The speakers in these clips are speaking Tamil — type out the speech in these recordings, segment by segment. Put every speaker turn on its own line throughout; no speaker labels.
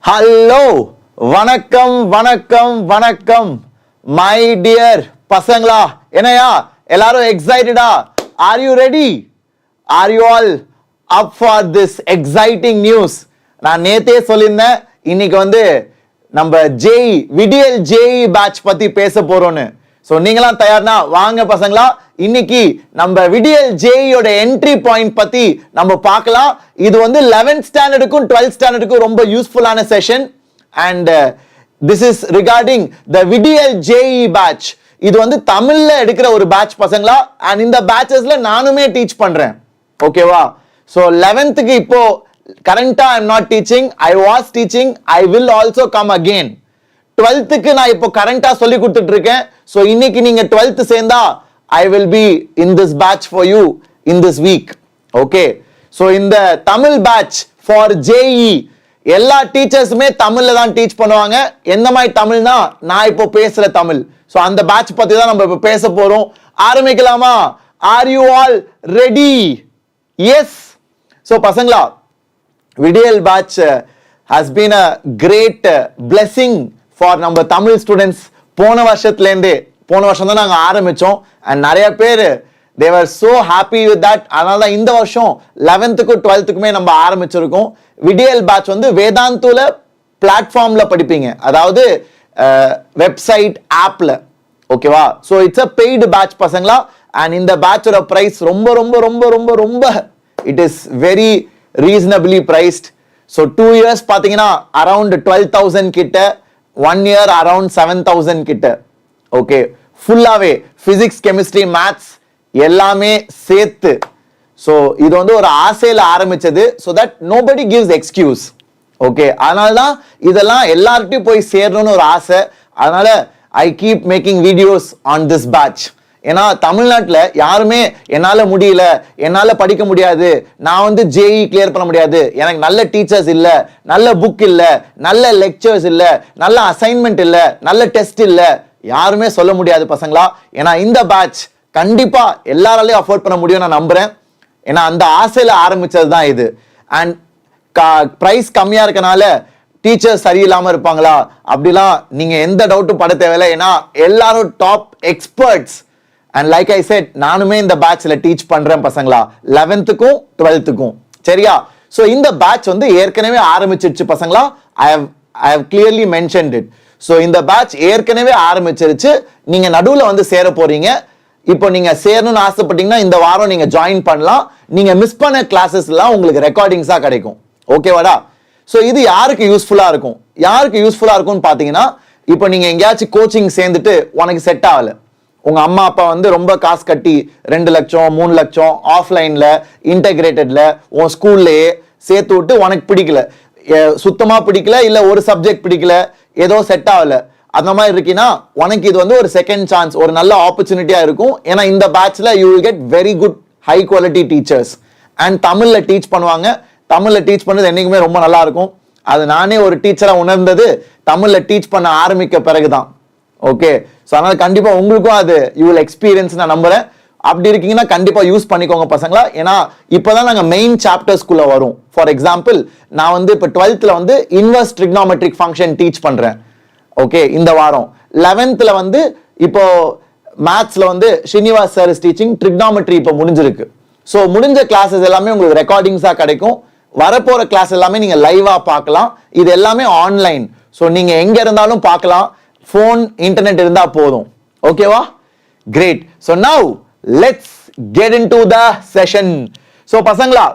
ஹலோ, வணக்கம் வணக்கம் வணக்கம் மை டியர் பசங்களா. என்னையா எல்லாரும் எக்ஸைட்டடா? Are you ready? Are you all up for this exciting news? நான் நேத்தே சொல்லியிருந்தேன், இன்னைக்கு நம்ம ஜேஇ விடியல் ஜேஇ பேட்ச் பத்தி பேச போறோம்னு. ஸோ நீங்களாம் தயார்னா வாங்க பசங்களா, இன்னைக்கு நம்ம விடியல் ஜேஇயோட என்ட்ரி பாயிண்ட் பத்தி நம்ம பார்க்கலாம். இது 11th ஸ்டாண்டர்டுக்கும் 12th ஸ்டாண்டர்டுக்கும் ரொம்ப யூஸ்ஃபுல்லான session. And this is regarding the விடியல் ஜேஇ பேட்ச். இது தமிழ்ல எடுக்கிற ஒரு பேட்ச் பசங்களா. அண்ட் இந்த பேட்சஸ்ல நானுமே டீச் பண்றேன். ஓகேவா? ஸோ 11th இப்போ கரண்டா I am not teaching, I was teaching, I will also come again. 12th நான் இப்போ கரண்டா சொல்லி கொடுத்துட்டு இருக்கேன். ஸோ இன்னைக்கு நீங்க 12th சேர்ந்தா I will be in this batch for you in this week. Okay. So இந்த தமிழ் batch for JEE எல்லா டீச்சர்ஸுமே தமிழ்ல தான் டீச் பண்ணுவாங்க. எந்த மாதிரி தமிழ்னா நான் இப்போ பேசுற தமிழ். ஸோ அந்த பேட்ச் பத்தி தான் நம்ம இப்போ பேச போறோம். ஆரம்பிக்கலாமா? Are you all ready? Yes. So பசங்களா, Vidiyal batch has been a great blessing for நம்ம தமிழ் ஸ்டூடெண்ட்ஸ். போன வருஷம் தான் நாங்கள் ஆரம்பிச்சோம். அண்ட் நிறைய பேர் they were so happy with that. அதனால தான் இந்த வருஷம் 11th-க்கும் 12th-க்குமே நம்ம ஆரம்பிச்சிருக்கோம். விடியல் பேட்ச் வேதாந்துல பிளாட்ஃபார்ம்ல படிப்பீங்க, அதாவது வெப்சைட் ஆப்ல. ஓகேவா? So it's a paid batch பசங்களா. அண்ட் இந்த பேட்சோட பிரைஸ் ரொம்ப ரொம்ப ரொம்ப ரொம்ப ரொம்ப it is very reasonably priced. So 2 years பார்த்தீங்கன்னா அரௌண்ட் 12,000 கிட்ட, 1 year அரௌண்ட் 7,000 கிட்ட. ஓகே, ஃபுல்லாவே பிசிக்ஸ், கெமிஸ்ட்ரி, மேத்ஸ் எல்லாமே சேர்த்து. ஸோ இது ஒரு ஆசையில ஆரம்பிச்சது. So that nobody gives excuse. Okay, அதனால தான் இதெல்லாம் எல்லார்ட்டையும் போய் சேரணும்னு ஒரு ஆசை. அதனால I keep making videos on this batch. ஏன்னா தமிழ்நாட்டில் யாருமே என்னால் முடியல, என்னால் படிக்க முடியாது, நான் ஜேஇ கிளியர் பண்ண முடியாது, எனக்கு நல்ல டீச்சர்ஸ் இல்லை, நல்ல புக் இல்லை, நல்ல லெக்சர்ஸ் இல்லை, நல்ல அசைன்மெண்ட் இல்லை, நல்ல டெஸ்ட் இல்லை, யாருமே சொல்ல முடியாது பசங்களா. ஏன்னா இந்த பேட்ச் கண்டிப்பா எல்லாராலையும் அஃபோர்ட் பண்ண முடியும் நான் நம்புறேன். ஏன்னா அந்த ஆசையில ஆரம்பிச்சது தான் இது. அண்ட் பிரைஸ் கம்மியா இருக்கனால டீச்சர்ஸ் சரியில்லாம இருப்பாங்களா அப்படிலாம் நீங்க எந்த டவுட்டும் பட தேவையில்லை. ஏன்னா எல்லாரும் top experts. And like I set, நானுமே இந்த பேட்ச்ல டீச் பண்றேன் பசங்களா, 11th-க்கும் 12th-க்கும். சரியா? ஸோ இந்த பேட்ச் ஏற்கனவே ஆரம்பிச்சிருச்சு பசங்களா. I have clearly mentioned it. So இந்த பேட்ச் ஏற்கனவே ஆரம்பிச்சிருச்சு. நீங்க நடுவில் சேர போறீங்க. இப்போ நீங்க சேரணும்னு ஆசைப்பட்டீங்கன்னா இந்த வாரம் நீங்க ஜாயின் பண்ணலாம். நீங்க மிஸ் பண்ண கிளாஸஸ் எல்லாம் உங்களுக்கு ரெக்கார்டிங்ஸா கிடைக்கும். ஓகேவாடா? ஸோ இது யாருக்கு யூஸ்ஃபுல்லா இருக்கும்? யாருக்கு யூஸ்ஃபுல்லா இருக்கும்னு பாத்தீங்கன்னா, இப்போ நீங்க எங்கேயாச்சும் கோச்சிங் சேர்ந்துட்டு உனக்கு செட் ஆகல, உங்க அம்மா அப்பா ரொம்ப காசு கட்டி 2 லட்சம் 3 லட்சம் ஆஃப்லைன்ல இன்டகிரேட்டட்ல உன் ஸ்கூல்லையே சேர்த்து விட்டு உனக்கு பிடிக்கல, சுத்தமா பிடிக்கல, இல்ல ஒரு சப்ஜெக்ட் பிடிக்கல, ஏதோ செட் ஆகல, அந்த மாதிரி இருக்கீங்கன்னா உனக்கு இது ஒரு செகண்ட் சான்ஸ், ஒரு நல்ல ஆப்பர்ச்சுனிட்டியா இருக்கும். ஏன்னா இந்த பேட்ச்ல you will get very good high quality teachers. And தமிழ்ல டீச் பண்ணுவாங்க. தமிழ்ல டீச் பண்ணது என்னைக்குமே ரொம்ப நல்லா இருக்கும். அது நானே ஒரு டீச்சரா உணர்ந்தது தமிழ்ல டீச் பண்ண ஆரம்பிக்க பிறகுதான். ஓகே, ஸோ அதனால கண்டிப்பா உங்களுக்கும் அது யூ வில் எக்ஸ்பீரியன்ஸ் நான் நம்புறேன். அப்படி இருக்கீங்கன்னா கண்டிப்பா யூஸ் பண்ணிக்கோங்க பசங்களா. ஏன்னா இப்பதான் நாங்க மெயின் சாப்டர்ஸ்குள்ள வரும். ஃபார் எக்ஸாம்பிள், நான் இப்போ 12th-ல இன்வர்ஸ் ட்ரிக்னாமெட்ரிக் ஃபங்க்ஷன் டீச் பண்றேன். ஓகே, இந்த வாரம் 11th-ல இப்போ மேத்ஸ்ல Srinivas sir is teaching trigonometry. இப்போ முடிஞ்சிருக்கு. ஸோ முடிஞ்ச கிளாஸஸ் எல்லாமே உங்களுக்கு ரெக்கார்டிங்ஸா கிடைக்கும். வரப்போற கிளாஸ் எல்லாமே நீங்க லைவா பார்க்கலாம். இது எல்லாமே ஆன்லைன். ஸோ நீங்க எங்க இருந்தாலும் பார்க்கலாம். ஃபோன், இன்டர்நெட் இருந்தா போதும். ஓகேவா? Great. So now let's get into the session. So பசங்களா,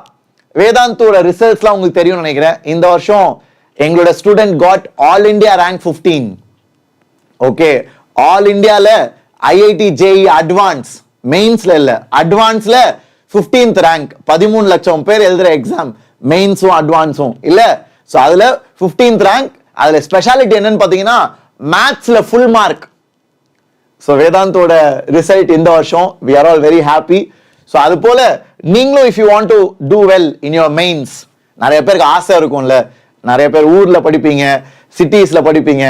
வேதாந்தோட ரிசல்ட்ஸ்லாம் உங்களுக்கு தெரியும்னு நினைக்கிறேன். இந்த வருஷம் எங்களோட student got all India rank 15. Okay, all இந்தியால ஐஐடி ஜேஇ அட்வான்ஸ், மெயின்ஸ்ல இல்ல, அட்வான்ஸ்ல 15th ரேங்க். 13 லட்சம் பேர் எழுதுற எக்ஸாம், மெயின்ஸும் அட்வான்ஸும் இல்ல. ஸோ அதுல 15th ரேங்க். அதுல ஸ்பெஷாலிட்டி என்னன்னு பாத்தீங்கன்னா மேத்ஸ்ல ஃபுல் மார்க். ஸோ வேதாந்தோட ரிசல்ட் இந்த வருஷம் we are all very happy. So அது போல நீங்களும் if you want to do well in your mains, நிறைய பேருக்கு ஆசை இருக்கும்ல, நிறைய பேர் ஊர்ல படிப்பீங்க, சிட்டிஸ்ல படிப்பீங்க,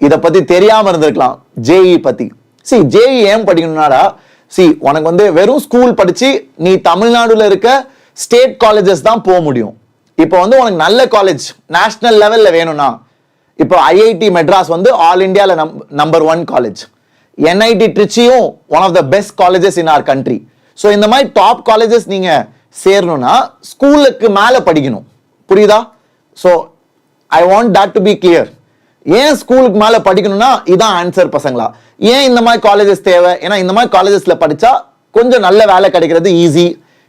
இதை பத்தி தெரியாம இருந்திருக்கலாம் ஜேஇ பத்தி. சி ஜேஇ ஏன் படிக்கணும்னாடா, சி உனக்கு வெறும் ஸ்கூல் படிச்சு நீ தமிழ்நாடுல இருக்க ஸ்டேட் காலேஜஸ் தான் போக முடியும். இப்போ உனக்கு நல்ல காலேஜ் நேஷனல் லெவல்ல வேணும்னா இப்போ ஐஐடி மெட்ராஸ் வந்து ஆல் இந்தியாவில் நம்பர் 1 காலேஜ். என்ஐடி ட்ரிச்சியும் one of the best colleges in our country. So இந்த மாதிரி டாப் காலேஜஸ் நீங்க சேரணும்னா ஸ்கூலுக்கு மேல படிக்கணும். புரியுதா? So I want that to be clear. ஏன் ஸ்கூலுக்கு மேல படிக்கணும்னா இதான் ஆன்சர் பசங்களா. ஏன் இந்த மாதிரி காலேஜஸ் தேவை? ஏன்னா இந்த மாதிரி காலேஜஸ்ல படிச்சா கொஞ்சம் நல்ல வேலை கிடைக்கிறது ஈஸி,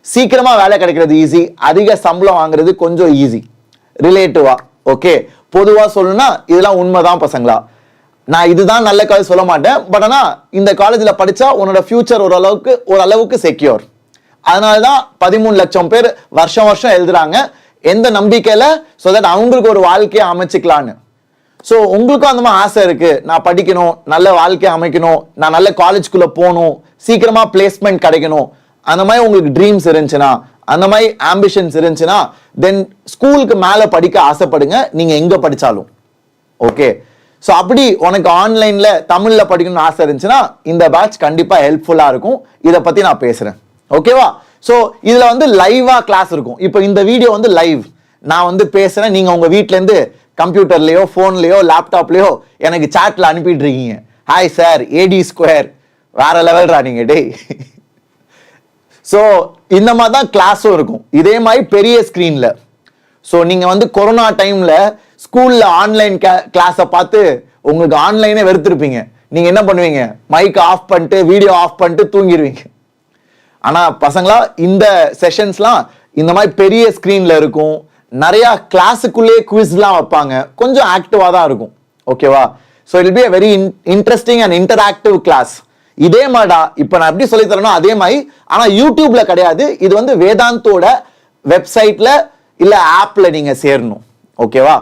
சீக்கிரமா வேலை கிடைக்கிறது ஈஸி, அதிக சம்பளம் வாங்குறது கொஞ்சம் ஈஸி ரிலேட்டிவா. ஓகே, பொதுவா சொல்லணும்னா இதெல்லாம் உண்மைதான் பசங்களா. நான் இதுதான் நல்ல காலேஜ் சொல்ல மாட்டேன். பட் ஆனா இந்த காலேஜ்ல படிச்சா உன்னோட ஃபியூச்சர் ஓரளவுக்கு செக்யூர். அதனாலதான் 13 லட்சம் பேர் வருஷம் வருஷம் எழுதுறாங்க. எந்த நம்பிக்கையில? சோ தட் அவங்களுக்கு ஒரு வாழ்க்கையை அமைச்சுக்கலான்னு. ஸோ உங்களுக்கும் அந்த மாதிரி ஆசை இருக்கு, நான் படிக்கணும், நல்ல வாழ்க்கையை அமைக்கணும், நான் நல்ல காலேஜ்குள்ள போகணும், சீக்கிரமா பிளேஸ்மெண்ட் கிடைக்கணும், அந்த மாதிரி உங்களுக்கு ட்ரீம்ஸ் இருந்துச்சுன்னா, அந்த மாதிரி ஆம்பிஷன்ஸ் இருந்துச்சுன்னா, தென் ஸ்கூலுக்கு மேல படிக்க ஆசைப்படுங்க, நீங்க எங்க படிச்சாலும். ஓகே, ஸோ அப்படி உனக்கு ஆன்லைன்ல தமிழ்ல படிக்கணும்னு ஆசை இருந்துச்சுன்னா இந்த பேட்ச் கண்டிப்பா ஹெல்ப்ஃபுல்லா இருக்கும். இதை பத்தி நான் பேசுறேன். ஓகேவா? ஸோ இதுல வந்து லைவா கிளாஸ் இருக்கும். இப்போ இந்த வீடியோ வந்து லைவ், நான் வந்து பேசுறேன், நீங்க உங்க வீட்ல இருந்து கம்ப்யூட்டர்லயோ போன்லயோ லேப்டாப்லயோ எனக்கு சாட்ல அனுப்பிட்டு இருக்கீங்க. ஹாய் சார், ஏடி ஸ்கொயர் வேற லெவல்ரா நீங்க டேய். ஸோ இந்த மாதிரி தான் கிளாஸும் இருக்கும், இதே மாதிரி பெரிய ஸ்கிரீன்ல. ஸோ நீங்க வந்து கொரோனா டைம்ல ஸ்கூல்ல ஆன்லைன் கிளாஸை பார்த்து உங்களுக்கு ஆன்லைனே வெறுத்திருப்பீங்க. நீங்க என்ன பண்ணுவீங்க? மைக் ஆஃப் பண்ணிட்டு வீடியோ ஆஃப் பண்ணிட்டு தூங்கிடுவீங்க. ஆனா பசங்களா இந்த செஷன்ஸ்லாம் இந்த மாதிரி பெரிய ஸ்கிரீன்ல இருக்கும். நிறைய கிளாஸுக்குள்ளே குவிஸ்லாம் வைப்பாங்க, கொஞ்சம் ஆக்டிவா தான் இருக்கும். ஓகேவா? So it will be a very interesting and interactive class. இதே மாதிரிடா இப்ப நான் எப்படி சொல்லி தரேனோ அதே மாதிரி, ஆனா யூடியூப்ல கிடையாது. இது வந்து வேதாந்தோட வெப்சைட்ல இல்ல ஆப்ல நீங்க சேரணும். ஓகேவா?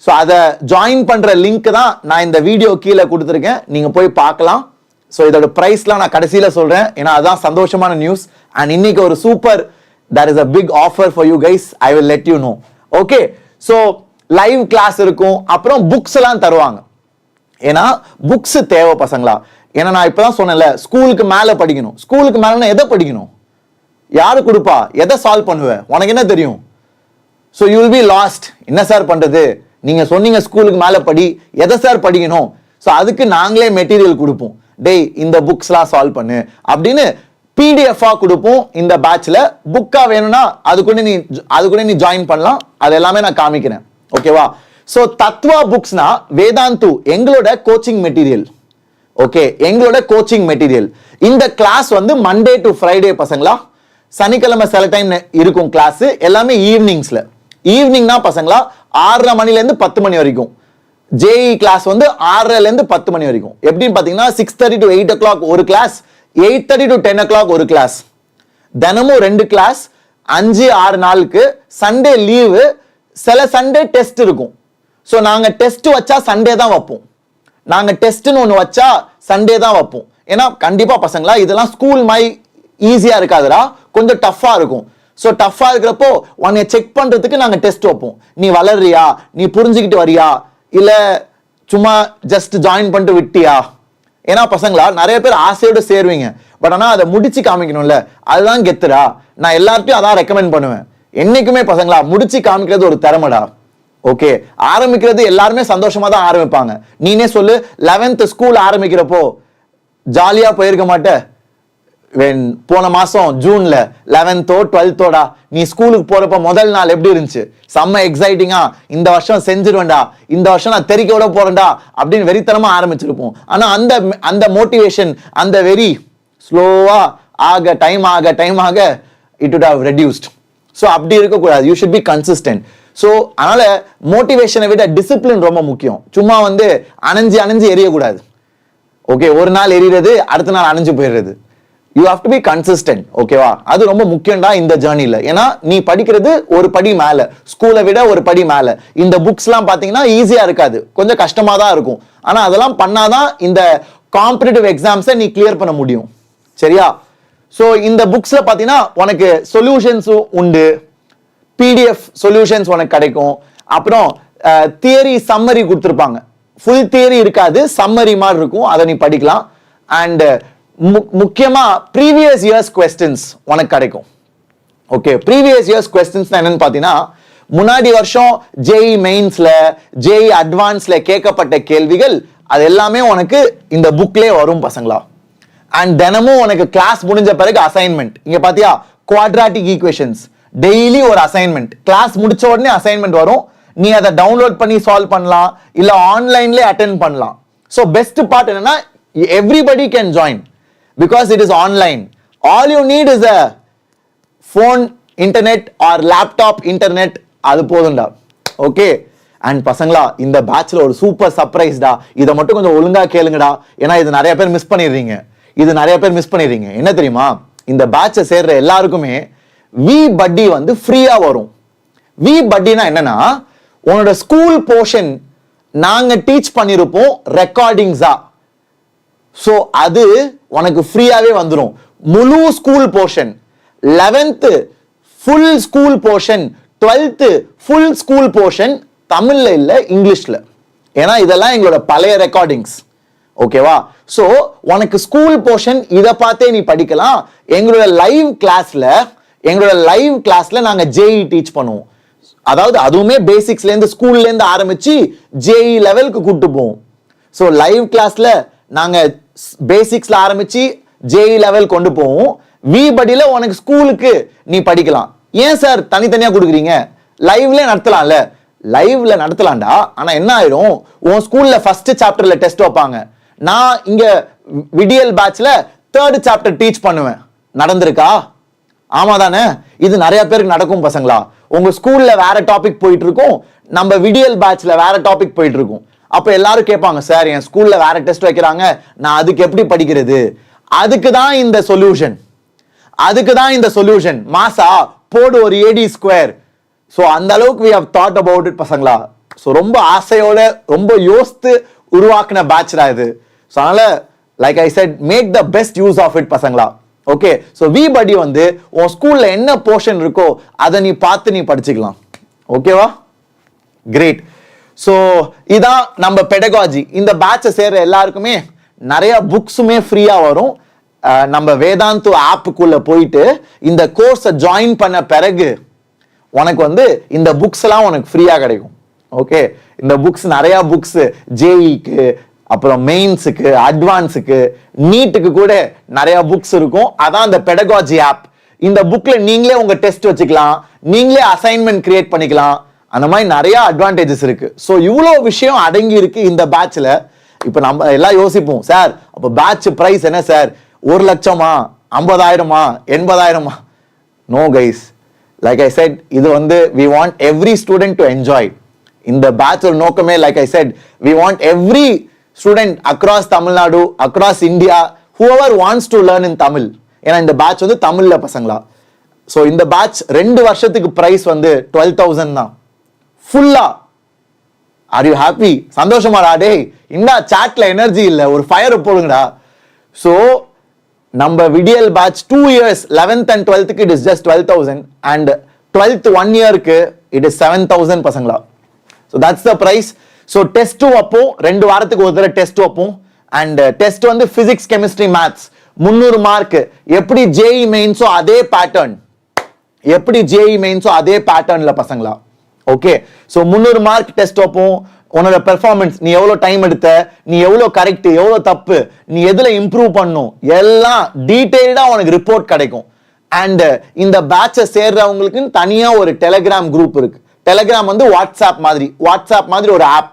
ஸோ அதை ஜாயின் பண்ற லிங்க் தான் நான் இந்த வீடியோ கீழே கொடுத்துருக்கேன், நீங்க போய் பார்க்கலாம். ஸோ இதோட பிரைஸ்லாம் நான் கடைசியில சொல்றேன், ஏன்னா அதான் சந்தோஷமான நியூஸ். அண்ட் இன்னைக்கு ஒரு super, there is a big offer for you guys, I will let you know. Okay, so live class இருக்கும், அப்புறம் புக்ஸ் எல்லாம் தருவாங்க. ஏன்னா புக்ஸ் தேவை பசங்களா. ஏன்னா நான் இப்பதான் சொன்னேன்ல, ஸ்கூலுக்கு மேல படிக்கணும். ஸ்கூலுக்கு மேல எதை படிக்கணும்? யாரு கொடுப்பா? எதை சால்வ் பண்ணுவேன்? உனக்கு என்ன தெரியும்? So you will be last. என்ன சார் பண்றது? நீங்க சொன்னீங்க ஸ்கூலுக்கு மேல படி, எதை சார் படிக்கணும்? ஸோ அதுக்கு நாங்களே மெட்டீரியல் கொடுப்போம். டேய் இந்த புக்ஸ்லாம் சால்வ் பண்ணு அப்படின்னு பிடிஎஃப் கொடுப்போம். இந்த பேட்ச்ல புக்கா வேணும்னா அதுக்குள்ள நீ ஜாயின் பண்ணலாம். அது எல்லாமே நான் காமிக்கிறேன். ஓகேவா? சோ தத்வா புக்ஸ்னா வேதாந்து எங்களோட கோச்சிங் மெட்டீரியல். ஓகே, எங்களோட கோச்சிங் மெட்டீரியல். இந்த கிளாஸ் வந்து மண்டே டு ஃப்ரைடே பசங்களா. சனிக்கிழமை சில டைம் இருக்கும் கிளாஸ், எல்லாமே ஈவினிங்ஸ்ல. ஈவினிங்னா பசங்களா 6:30 மணில இருந்து 10 மணி வரைக்கும். ஜேஇ கிளாஸ் வந்து 6:30ல இருந்து 10 மணி வரைக்கும். எப்படின்னு பாத்தீங்கன்னா 6:30 to 8 o'clock ஒரு கிளாஸ், 8:30 to 10 o'clock ஒரு கிளாஸ். தினமும் 2 கிளாஸ், 5-6 நாளுக்கு. சண்டே லீவு, சில சண்டே டெஸ்ட் இருக்கும். ஸோ நாங்க டெஸ்ட் வச்சா சண்டே தான் வைப்போம். நாங்க டெஸ்ட்னு ஒன்று வச்சா சண்டே தான் வைப்போம். ஏன்னா கண்டிப்பா பசங்களா இதெல்லாம் ஸ்கூல் மாதிரி ஈஸியா இருக்காதுடா, கொஞ்சம் டஃப்பா இருக்கும். ஸோ டஃப்பா இருக்கிறப்போ உன்னை செக் பண்றதுக்கு நாங்க டெஸ்ட் வைப்போம். நீ வளர்றியா, நீ புரிஞ்சுக்கிட்டு வரியா, இல்ல சும்மா ஜஸ்ட் ஜாயின் பண்ணிட்டு விட்டியா. ஏன்னா பசங்களா நிறைய பேர் ஆசையோட சேருவீங்க, பட் ஆனா அதை முடிச்சு காமிக்கணும்ல, அதுதான் கெத்துடா. நான் எல்லார்ட்டையும் அதான் ரெக்கமெண்ட் பண்ணுவேன். என்னைக்குமே பசங்களா முடிச்சு காமிக்கிறது ஒரு திறமைடா. ஓகே, ஆரம்பிக்கிறது எல்லாருமே சந்தோஷமா தான் ஆரம்பிப்பாங்க. நீனே சொல்லு, 11th ஸ்கூல் ஆரம்பிக்கிறப்போ ஜாலியா போயிருக்க மாட்டே? போன மாசம் ஜூன்ல 11th 12th நீ ஸ்கூலுக்கு போறப்ப முதல் நாள் எப்படி இருந்துச்சு? செம்ம எக்ஸைட்டிங்கா, இந்த வருஷம் செஞ்சிருவேன்டா, இந்த வருஷம் நான் தெரிக்க விட போறேன்டா அப்படின்னு வெறித்தனமா ஆரம்பிச்சிருப்போம். ஆனா அந்த மோட்டிவேஷன், அந்த வெறி ஸ்லோவா டைம் ஆக it would have reduced. So அப்படி இருக்கக்கூடாது. You should be consistent. So அதனால மோட்டிவேஷனை விட டிசிப்ளின் ரொம்ப முக்கியம். சும்மா வந்து அணைஞ்சு எரியக்கூடாது. ஓகே, ஒரு நாள் எரியறது, அடுத்த நாள் அணைஞ்சு போயிடுறது. You have to be consistent. ஓகேவா? அது ரொம்ப முக்கியம்டா இந்த ஜேர்னில. ஏன்னா நீ படிக்கிறது ஒரு படி மேல, ஸ்கூலை விட ஒரு படி மேல. இந்த புக்ஸ்லாம் பாத்தீங்கன்னா ஈஸியா இருக்காது, கொஞ்சம் கஷ்டமா தான் இருக்கும். ஆனா அதெல்லாம் பண்ணாதான் இந்த காம்படிட்டிவ் எக்ஸாம்ஸை நீ கிளியர் பண்ண முடியும். சரியா? ஸோ இந்த புக்ஸ்ல பாத்தீங்கன்னா உனக்கு சொல்யூஷன்ஸும் உண்டு, பிடிஎஃப் சொல்யூஷன்ஸ் உனக்கு கிடைக்கும். அப்புறம் தியரி சம்மரி கொடுத்துருப்பாங்க. ஃபுல் தியரி இருக்காது, சம்மரி மாதிரி இருக்கும், அதை நீ படிக்கலாம். அண்ட் முக்கியமா ப்ரீவியஸ் இயர்ஸ் கொஸ்டின்ஸ் உனக்கு கிடைக்கும். ஓகே, ப்ரீவியஸ் இயர்ஸ் கொஸ்டின்ஸ் என்னன்னு பாத்தீங்கன்னா முன்னாடி வருஷம் ஜேஇ மெயின்ஸ்ல ஜேஇ அட்வான்ஸ்ல கேட்கப்பட்ட கேள்விகள் அது எல்லாமே உனக்கு இந்த புக்லயே வரும் பசங்களா. அண்ட் தினமும் உனக்கு கிளாஸ் முடிஞ்ச பிறகு அசைன்மெண்ட். இங்க பாத்தியா குவாட்ராட்டிக் ஈக்குவேஷன்ஸ் டெய்லி ஒரு அசைன்மெண்ட். கிளாஸ் முடிச்ச உடனே அசைன்மெண்ட் வரும். நீ அதை டவுன்லோட் பண்ணி சால்வ் பண்ணலாம், இல்ல ஆன்லைன்லயே அட்டென்ட் பண்ணலாம். ஸோ பெஸ்ட் பார்ட் என்னன்னா everybody can join because it is online. All you need is a phone internet or laptop internet, அது போதும்டா. ஓகே. அண்ட் பசங்களா இந்த பேட்ச்ல ஒரு சூப்பர் சர்ப்ரைஸ்டா. இதை மட்டும் கொஞ்சம் ஒழுங்கா கேளுங்கடா, ஏன்னா இது நிறைய பேர் மிஸ் பண்ணிடுறீங்க. என்ன தெரியுமா? இந்த பேட்சை சேர்ற எல்லாருக்குமே வி பட்டி வந்து ஃப்ரீயா வரும். வி பட்டினா என்னன்னா உன்னோட ஸ்கூல் போர்ஷன் நாங்க டீச் பண்ணிருப்போம் ரெக்கார்டிங்ஸா. சோ அது உனக்கு ஃப்ரீயாவே வந்துடும். முழு school portion, 11th full school portion, 12th full school portion தமிழ்ல இல்ல இங்கிலீஷ்ல. ஏன்னா இதெல்லாம் எங்களோட பழைய ரெக்கார்டிங்ஸ். ஓகேவா? சோ உனக்கு ஸ்கூல் போர்ஷன் இத பார்த்தே நீ படிக்கலாம். எங்களோட லைவ் கிளாஸ்ல நாங்க ஜேஇ டீச் பண்ணுவோம். அதாவது அதுவுமே பேசிக்ஸ்ல இருந்து ஸ்கூல்ல இருந்து ஆரம்பிச்சு ஜேஇ லெவலுக்கு கூட்டு போவோம். சோ லைவ் கிளாஸ்ல நாங்க பேசிக்ஸ்ல ஆரம்பிச்சு ஜேஇ லெவல் கொண்டு போவோம். வி படியில உனக்கு ஸ்கூலுக்கு நீ படிக்கலாம். ஏன் சார் தனித்தனியா கொடுக்குறீங்க? லைவ்ல நடத்தலாம்டா. ஆனா என்ன ஆயிடும், உன் ஸ்கூல்ல ஃபர்ஸ்ட் சாப்டர்ல டெஸ்ட் வைப்பாங்க. நான் இங்க விடியல் பேட்ச்ல 3rd சாப்டர் டீச் பண்ணுவேன். நடந்திருக்கா? ஆமா தானே? இது நிறைய பேருக்கு நடக்கும் பசங்களா. உங்க ஸ்கூல்ல வேற டாபிக் போயிட்டு இருக்கும், நம்ம விடியல் பேட்ச்ல வேற டாபிக் போயிட்டு இருக்கும். அப்ப எல்லாரும் கேட்பாங்க, சார் என் ஸ்கூல்ல வேற டெஸ்ட் வைக்கிறாங்க, நான் அதுக்கு எப்படி படிக்கிறது? அதுக்கு தான் இந்த சொல்யூஷன். மாசா போடு ஒரு ஏடி ஸ்கொயர். சோ அந்த அளவுக்கு we have thought about it பசங்களா. சோ ரொம்ப ஆசையோட ரொம்ப யோசித்து உருவாக்குன பேட்ச்டா இது. சோ அதனால like I said make the best use of it பசங்களா. ஓகே. சோ வி படி வந்து உன் ஸ்கூல்ல என்ன போர்ஷன் இருக்கோ அதை நீ பார்த்து நீ படிச்சுக்கலாம். ஓகேவா? கிரேட். சோ இதான் நம்ம பெடகாஜி. இந்த பேட்சை சேர்ற எல்லாருக்குமே நிறைய புக்ஸுமே ஃப்ரீயா வரும். நம்ம வேதாந்து ஆப்புக்குள்ள போயிட்டு இந்த கோர்ஸை ஜாயின் பண்ண பிறகு உனக்கு வந்து இந்த புக்ஸ் எல்லாம் உனக்கு ஃப்ரீயா கிடைக்கும். ஓகே. இந்த புக்ஸ் நிறைய புக்ஸ் ஜேஇக்கு, அப்புறம் மெயின்ஸுக்கு, அட்வான்ஸுக்கு, நீட்டுக்கு கூட நிறைய புக்ஸ் இருக்கும். அதான் இந்த பெடகாஜி ஆப். இந்த புக்ல நீங்களே உங்க டெஸ்ட் வச்சுக்கலாம், நீங்களே அசைன்மெண்ட் கிரியேட் பண்ணிக்கலாம். அந்த மாதிரி நிறைய அட்வான்டேஜஸ் இருக்கு. ஸோ இவ்வளோ விஷயம் அடங்கி இருக்கு இந்த பேட்ச்ல. இப்போ நம்ம எல்லாம் யோசிப்போம், சார் அப்போ பேட்ச் பிரைஸ் என்ன சார்? 1 லட்சமா, 50,000மா, 80,000மா? No guys, like I said இது வந்து we want every student to enjoy. இந்த பேட்ச் ஒரு நோக்கமே like I said we want every student across Tamil Nadu, across India, whoever wants to learn in Tamil. ஏன்னா இந்த பேட்ச் வந்து தமிழ்ல பசங்களா. ஸோ இந்த பேட்ச் 2 வருஷத்துக்கு பிரைஸ் வந்து 12,000 தான் ஃபுல்லா. Are you happy? சந்தோஷமாடா? டே இந்த சாட்ல எனர்ஜி இல்ல, ஒரு ஃபயர் போடுங்கடா. ஸோ நம்ம விடியல் batch 2 years 11th and 12th it is just 12,000 and 12th 1 yearக்கு it is 7,000 பசங்களா. so that's the price. so test வைப்போம், 2 வாரத்துக்கு ஒரு தடவை டெஸ்ட் வைப்போம். and டெஸ்ட் வந்து பிசிக்ஸ், கெமிஸ்ட்ரி, மேத்ஸ் 300 மார்க். எப்படி ஜேஇ மெயின்ஸோ அதே பேட்டர்ன்ல பசங்களா. ஓகே. so 300 மார்க் டெஸ்ட் வைப்போம். உன்னோட பெர்ஃபார்மன்ஸ், நீ எவ்வளவு டைம் எடுத்த, நீ எவ்வளவு கரெக்ட், எவ்வளவு தப்பு, நீ எதுல இம்ப்ரூவ் பண்ணும், எல்லாம் டீடைல்டா உனக்கு ரிப்போர்ட் கிடைக்கும். அண்ட் இந்த பேட்சை சேர்றவங்களுக்கு தனியா ஒரு டெலிகிராம் குரூப் இருக்கு. டெலிகிராம் வந்து வாட்ஸ்அப் மாதிரி ஒரு ஆப்.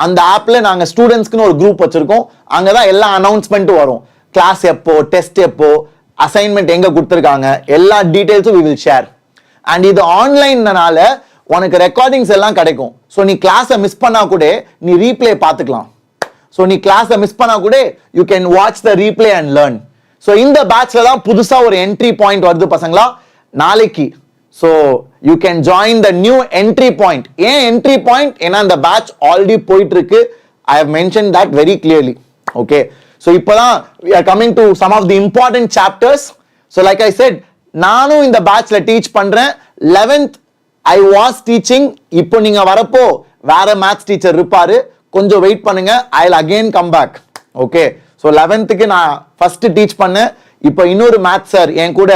அந்த ஆப்ல நாங்க ஸ்டூடெண்ட்ஸ்க்குன்னு ஒரு குரூப் வச்சிருக்கோம். அங்கதான் எல்லா அனௌன்ஸ்மெண்ட்டும் வரும். கிளாஸ் எப்போ, டெஸ்ட் எப்போ, அசைன்மெண்ட் எங்க கொடுத்துருக்காங்க, எல்லா டீடைல்ஸும் we will share. அண்ட் இது ஆன்லைன்னால உனக்கு ரெக்கார்டிங்ஸ் எல்லாம் கிடைக்கும். ஸோ நீ கிளாஸை மிஸ் பண்ணா கூட நீ ரீப்ளே பார்த்துக்கலாம். ஸோ நீ கிளாஸை மிஸ் பண்ணா கூட you can watch the replay and learn. So இந்த பேட்ச்ல தான் புதுசா ஒரு என்ட்ரி பாயிண்ட் வருது பசங்களா நாளைக்கு. So you can join the new entry point. ஏன் என்ட்ரி பாயிண்ட்? ஏன்னா இந்த பேட்ச் ஆல்ரெடி போயிட்டு இருக்கு. I have mention that very clearly. Okay. So இப்போதான் we are coming to some of the important chapters. So like I said, நானும் இந்த பேட்ச்ல டீச் பண்றேன். 11th I was teaching. இப்போ நீங்க வரப்போ வேற மேத்ஸ் டீச்சர் இருப்பாரு, கொஞ்சம் வெயிட் பண்ணுங்க. I'll again come back. Okay. So 11th நான் ஃபர்ஸ்ட் டீச் பண்ணேன். இப்போ இன்னொரு மேத்ஸ் சார் என் கூட,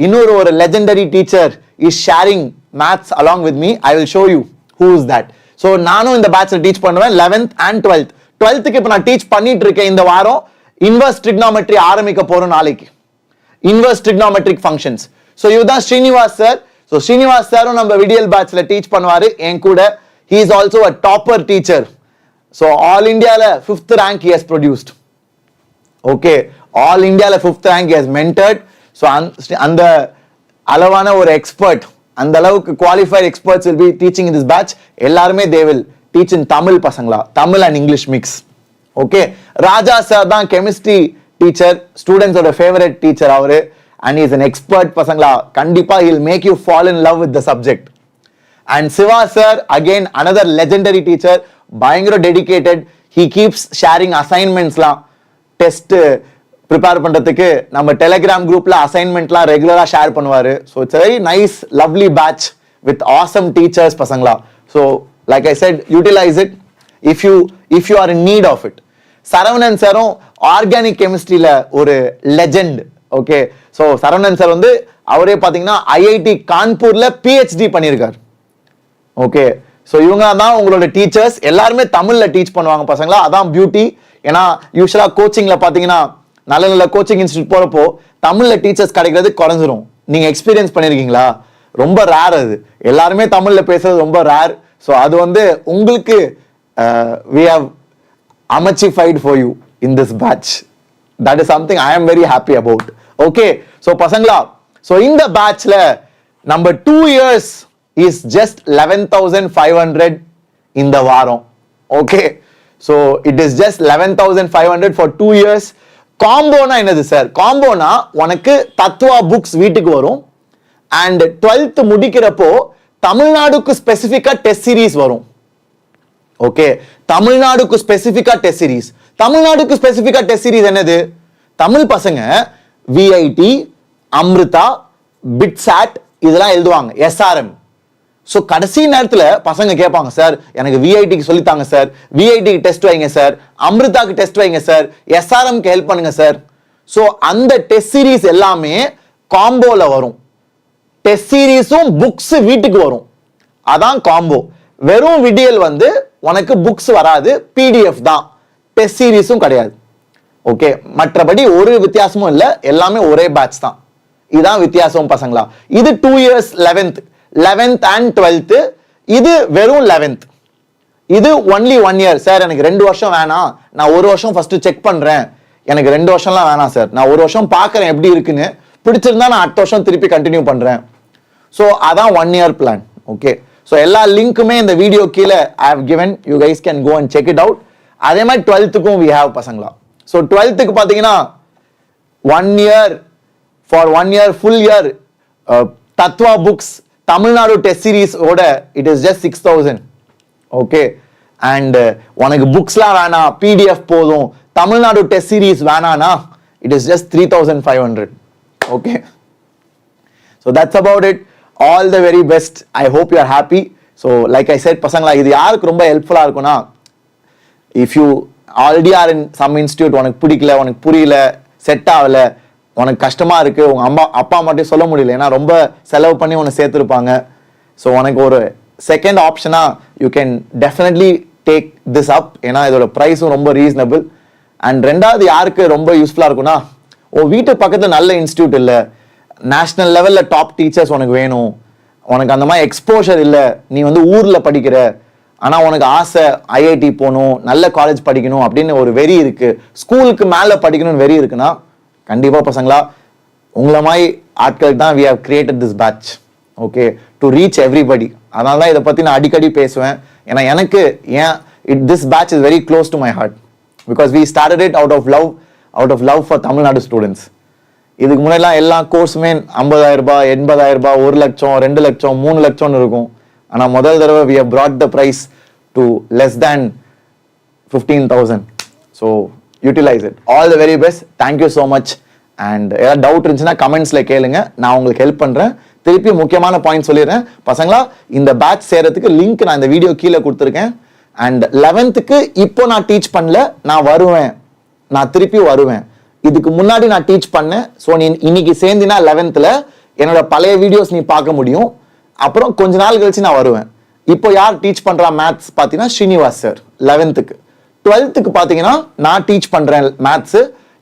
இன்னொரு legendary teacher is sharing maths along with me. I will show you who is that. So நானும் இந்த பேட்ச்ல டீச் பண்ணுவேன் 11th and 12th. 12th க்கு இப்ப நான் டீச் பண்ணிட்டு இருக்கேன் இந்த வாரம். இன்வர்ஸ் ட்ரிக்னாமெட்ரி ஆரம்பிக்க போறோம் நாளைக்கு. Inverse trigonometric functions. ஸோ இதுதான் ஸ்ரீனிவாஸ் சார். ஸோ ஸ்ரீனிவாஸ் சாரும் நம்ம விடியல் பேட்ச்ல டீச் பண்ணுவாரு என் கூட. He is also a topper teacher. So all India la 5th rank he has produced. Okay, all India la 5th rank he has mentored. So அந்த அளவான ஒரு எக்ஸ்பர்ட், அந்த அளவுக்கு qualified experts will be teaching in this batch. எல்லாருமே they will teach in Tamil பசங்களா, Tamil and English mix. Okay, Raja sir தான் கெமிஸ்ட்ரி டீச்சர், ஸ்டூடெண்ட்ஸ் ஓட ஃபேவரட் டீச்சர் அவரு. And he is an expert பசங்களா. கண்டிப்பா he will make you fall in love with the subject. And Siva sir, again another legendary teacher, பயங்கர dedicated. He keeps sharing assignments லாம், டெஸ்ட் ப்ரிப்பேர் பண்றதுக்கு நம்ம டெலிகிராம் குரூப்ல அசைன்மெண்ட்லாம் ரெகுலரா ஷேர் பண்ணுவாரு. So it's very nice lovely batch with awesome teachers பசங்களா. So like I said, utilise it if you are in need of it. Saravanan சாரும் ஆர்கானிக் கெமிஸ்ட்ரியில ஒரு legend. Okay, so Saravanan sir வந்து அவரே பார்த்தீங்கன்னா ஐஐடி கான்பூர்ல பிஹெச்டி பண்ணியிருக்காரு. ஓகே, ஸோ இவங்க தான் உங்களோட டீச்சர்ஸ். எல்லாருமே தமிழ்ல டீச் பண்ணுவாங்க பசங்களா. அதான் பியூட்டி. ஏன்னா யூஸ்வலா கோச்சிங்ல பாத்தீங்கன்னா நல்ல நல்ல கோச்சிங் இன்ஸ்டியூட் போறப்போ தமிழ்ல டீச்சர்ஸ் கிடைக்கிறது குறைஞ்சிரும். நீங்க எக்ஸ்பீரியன்ஸ் பண்ணிருக்கீங்களா? ரொம்ப ரேர் அது. எல்லாருமே தமிழ்ல பேசுறது ரொம்ப ரேர். ஸோ அது வந்து உங்களுக்கு we have amchified for you in this batch. That is something I am very happy about. Okay, so பசங்களா, so இந்த பேட்ச்ல number 2 years is just 11,500 in the varam. Okay, so it is just 11,500 for 2 years. Combo na enadhu sir? Combo na உனக்கு தத்துவா books வீட்டுக்கு வரும். And 12th முடிக்கிறப்போ தமிழ்நாடுக்கு ஸ்பெசிஃபிக்கா டெஸ்ட் சீரிஸ் வரும். ஓகே, தமிழ்நாடுக்கு ஸ்பெசிஃபிக்கா டெஸ்ட் சீரிஸ். தமிழ்நாடுக்கு ஸ்பெசிஃபிக்கா டெஸ்ட் சீரிஸ் என்னது? தமிழ் பசங்க விஐடி, அம்ருதா, பிட்சாட் இதெல்லாம் எழுதுவாங்க, எஸ்ஆர்எம். ஸோ கடைசி நேரத்தில் பசங்க கேட்பாங்க, சார் எனக்கு விஐடிக்கு சொல்லித்தாங்க சார், விஐடிக்கு டெஸ்ட் வைங்க சார், அம்ருதாக்கு டெஸ்ட் வைங்க சார், எஸ்ஆர்எம்க்கு ஹெல்ப் பண்ணுங்க சார். ஸோ அந்த டெஸ்ட் சீரீஸ் எல்லாமே காம்போல வரும். டெஸ்ட் சீரீஸும் புக்ஸ் வீட்டுக்கு வரும். அதான் காம்போ. வெறும் விடியல் வந்து உனக்கு புக்ஸ் வராது, பிடிஎஃப் தான், டெஸ்ட் சீரீஸும் கிடையாது. ஓகே, மற்றபடி ஒரு வித்தியாசமும் இல்லை, எல்லாமே ஒரே பேட்ச் தான். இதுதான் வித்தியாசம் பசங்களா. இது 2 years 11th and 12th. இது வெறும் 11th. இது ஒன்லி 1 year. சார் எனக்கு 2 வருஷம் வேணாம், நான் 1 வருஷம் ஃபர்ஸ்ட் செக் பண்றேன், எனக்கு 2 வருஷம்லாம் வேணாம் சார், நான் 1 வருஷம் பார்க்கறேன் எப்படி இருக்குன்னு, பிடிச்சிருந்தா நான் அடுத்த வருஷம் திருப்பி கண்டினியூ பண்றேன். ஸோ அதான் 1 year பிளான். ஓகே, ஸோ எல்லா லிங்க்குமே இந்த வீடியோ கீழே I have given, you guys can go and check it out. அதே மாதிரி 12th-க்கும் we have பசங்களா. ஸோ 12th-க்கு பார்த்தீங்கன்னா 1 year, for 1 year full year Tatva books Tamil Nadu test series ஓட it is just 6,000. Okay, and உனக்கு புக்ஸ்லாம் வேணாம், பிடிஎஃப் போதும், தமிழ்நாடு டெஸ்ட் சீரீஸ் வேணானா it is just 3,500. Okay, so that's about it. All the very best. I hope you are happy. So like I said பசங்களா, இது யாருக்கு ரொம்ப ஹெல்ப்ஃபுல்லாக இருக்கும்னா, if you already are in some institute, உனக்கு பிடிக்கல, உனக்கு புரியல, செட் ஆகலை, உனக்கு கஷ்டமா இருக்கு, உங்க அப்பா மட்டும் சொல்ல முடியல, ஏன்னா ரொம்ப செலவு பண்ணி உன்னை சேர்த்துருப்பாங்க. ஸோ உனக்கு ஒரு செகண்ட் ஆப்ஷனா you can definitely take this up. ஏன்னா இதோட ப்ரைஸும் ரொம்ப ரீசனபிள். அண்ட் ரெண்டாவது யாருக்கு ரொம்ப யூஸ்ஃபுல்லா இருக்கும்னா, வீட்டு பக்கத்துல நல்ல இன்ஸ்டியூட் இல்லை, நேஷனல் லெவல்ல டாப் டீச்சர்ஸ் உனக்கு வேணும், உனக்கு அந்த மாதிரி எக்ஸ்போஷர் இல்லை, நீ வந்து ஊர்ல படிக்கிற, ஆனா உனக்கு ஆசை ஐஐடி போகணும், நல்ல காலேஜ் படிக்கணும் அப்படின்னு ஒரு வெறி இருக்கு, ஸ்கூலுக்கு மேல படிக்கணும்னு வெறி இருக்குன்னா, கண்டிப்பா பசங்களா உங்களை மாதிரி ஆட்களுக்கு தான் we have created this batch. Okay, to reach everybody. அதனால தான் இதை பத்தி நான் அடிக்கடி பேசுவேன். ஏன்னா எனக்கு this batch is very close to my heart because we started it out of love for Tamil Nadu students. இதுக்கு முன்னாடிலாம் எல்லா கோர்ஸுமே 50,000 ரூபாய், 80,000 ரூபாய், 1 லட்சம், 2 லட்சம், 3 லட்சம்னு இருக்கும். ஆனா முதல் தடவை we have brought the price to less than 15,000. So utilize it. All the very best. Thank you so much. And ஏதாவது டவுட் இருந்துச்சுன்னா கமெண்ட்ஸ்ல கேளுங்க, நான் உங்களுக்கு ஹெல்ப் பண்றேன். திருப்பி முக்கியமான பாயிண்ட் சொல்லிடுறேன் பசங்களா, இந்த பேட்ச் சேரத்துக்கு லிங்க் நான் இந்த வீடியோ கீழே கொடுத்துருக்கேன். அண்ட் 11th-க்கு இப்போ நான் டீச் பண்ணல, நான் வருவேன், நான் திருப்பி வருவேன். இதுக்கு முன்னாடி நான் டீச் பண்ணேன். ஸோ நீ இன்னைக்கு சேர்ந்தினா 11th-ல என்னோட பழைய வீடியோஸ் நீ பார்க்க முடியும். அப்புறம் கொஞ்ச நாள் கழிச்சு நான் வருவேன். இப்போ யார் டீச் பண்றா மேத்ஸ் பார்த்தீங்கன்னா ஸ்ரீனிவாஸ் சார் 11th. 12th பார்த்தீங்கன்னா நான் டீச் பண்றேன் மேத்ஸ்.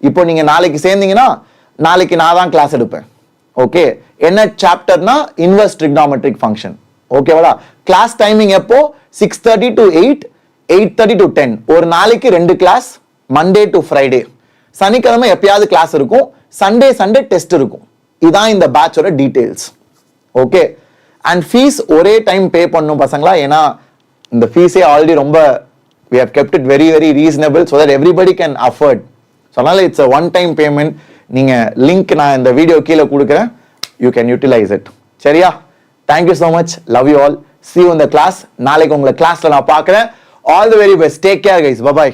இப்போ நீங்க நாளைக்கு சேர்ந்தீங்கன்னா நாளைக்கு நான் தான் கிளாஸ் எடுப்பேன். ஓகே, என்ன சாப்டர்னா இன்வெர்ஸ் ட்ரிக்னாமெட்ரிக் ஃபங்க்ஷன். ஓகேவாடா? கிளாஸ் டைமிங் எப்போ 6:30 to 8, 8:30 to 10. ஒரு நாளைக்கு 2 கிளாஸ், மண்டே டு ஃப்ரைடே. சனிக்கிழமை எப்பயாவது கிளாஸ் இருக்கும், சண்டே டெஸ்ட் இருக்கும். இதான் இந்த பேட்சோட டீடைல்ஸ். ஓகே, அண்ட் ஃபீஸ் ஒரே டைம் பே பண்ணும் பசங்களா. ஏன்னா இந்த ஃபீஸே ஆல்ரெடி ரொம்ப we have kept it very very reasonable so that everybody can afford. So அதனால it's a one time payment. நீங்க லிங்க் நான் இந்த வீடியோ கீழே கொடுக்குறேன், you can utilize it. சரியா? Thank you so much, love you all, see you in the class. நாளைக்கு உங்களை கிளாஸ்ல நான் பார்க்குறேன். All the very best, take care guys, bye bye.